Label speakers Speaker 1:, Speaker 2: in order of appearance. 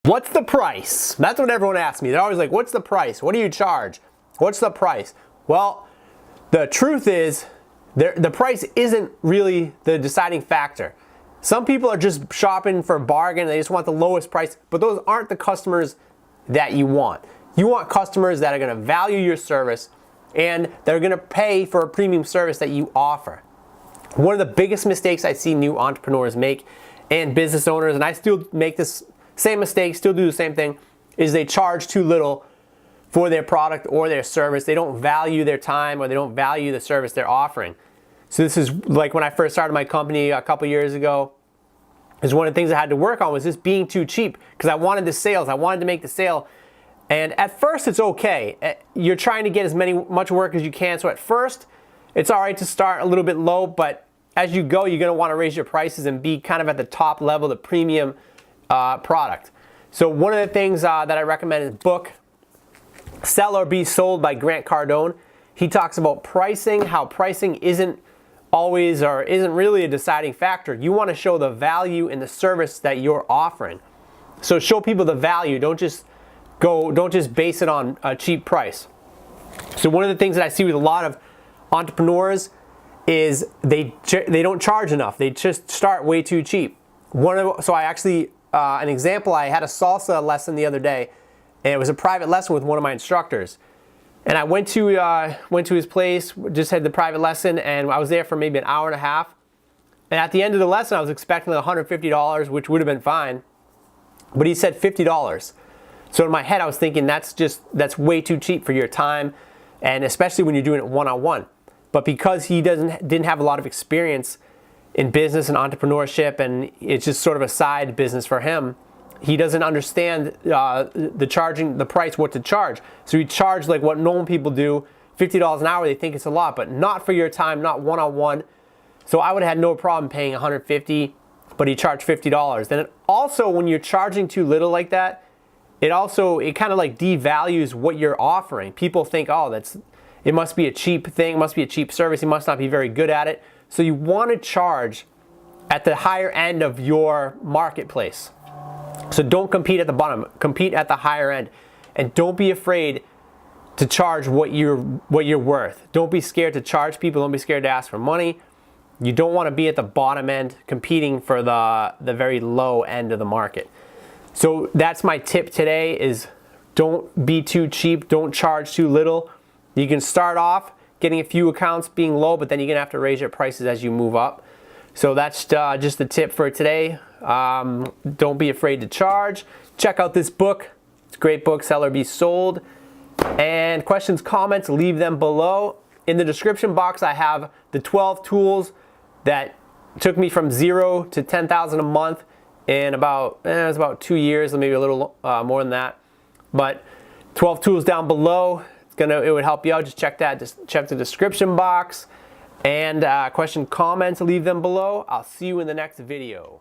Speaker 1: What's the price? That's what everyone asks me. They're always like, what's the price? What do you charge? What's the price? Well, the truth is, the price isn't really the deciding factor. Some people are just shopping for a bargain. They just want the lowest price, but those aren't the customers that you want. You want customers that are going to value your service and they're going to pay for a premium service that you offer. One of the biggest mistakes I see new entrepreneurs make and business owners, and I still make this same mistake, still do the same thing, is they charge too little for their product or their service. They don't value their time or they don't value the service they're offering. So this is like when I first started my company a couple years ago, is one of the things I had to work on was just being too cheap because I wanted the sales. I wanted to make the sale. And at first it's okay. You're trying to get as much work as you can. So at first it's all right to start a little bit low, but as you go, you're going to want to raise your prices and be kind of at the top level, the premium product. So one of the things that I recommend is book Sell or Be Sold by Grant Cardone. He talks about pricing, how pricing isn't always or isn't really a deciding factor. You want to show the value in the service that you're offering. So show people the value. Don't just base it on a cheap price. So one of the things that I see with a lot of entrepreneurs is they don't charge enough. They just start way too cheap. An example, I had a salsa lesson the other day, and it was a private lesson with one of my instructors. And I went to his place, just had the private lesson, and I was there for maybe an hour and a half. And at the end of the lesson, I was expecting $150, which would have been fine. But he said $50. So in my head, I was thinking that's way too cheap for your time, and especially when you're doing it one-on-one. But because he didn't have a lot of experience in business and entrepreneurship, and it's just sort of a side business for him, he doesn't understand the price, what to charge. So he charged like what normal people do, $50 an hour. They think it's a lot, but not for your time, not one-on-one. So I would have had no problem paying $150, but he charged $50. Then also, when you're charging too little like that, it kind of like devalues what you're offering. People think, oh, it must be a cheap thing, it must be a cheap service, he must not be very good at it. So you want to charge at the higher end of your marketplace. So don't compete at the bottom, compete at the higher end. And don't be afraid to charge what you're worth. Don't be scared to charge people, don't be scared to ask for money. You don't want to be at the bottom end competing for the very low end of the market. So that's my tip today, is don't be too cheap, don't charge too little. You can start off getting a few accounts being low, but then you're gonna have to raise your prices as you move up. So that's just the tip for today. Don't be afraid to charge. Check out this book. It's a great book, Sell or Be Sold. And questions, comments, leave them below. In the description box, I have the 12 tools that took me from 0 to 10,000 a month in about 2 years, maybe a little more than that. But 12 tools down below. It would help you out. Just check the description box. And question, comments, leave them below. I'll see you in the next video.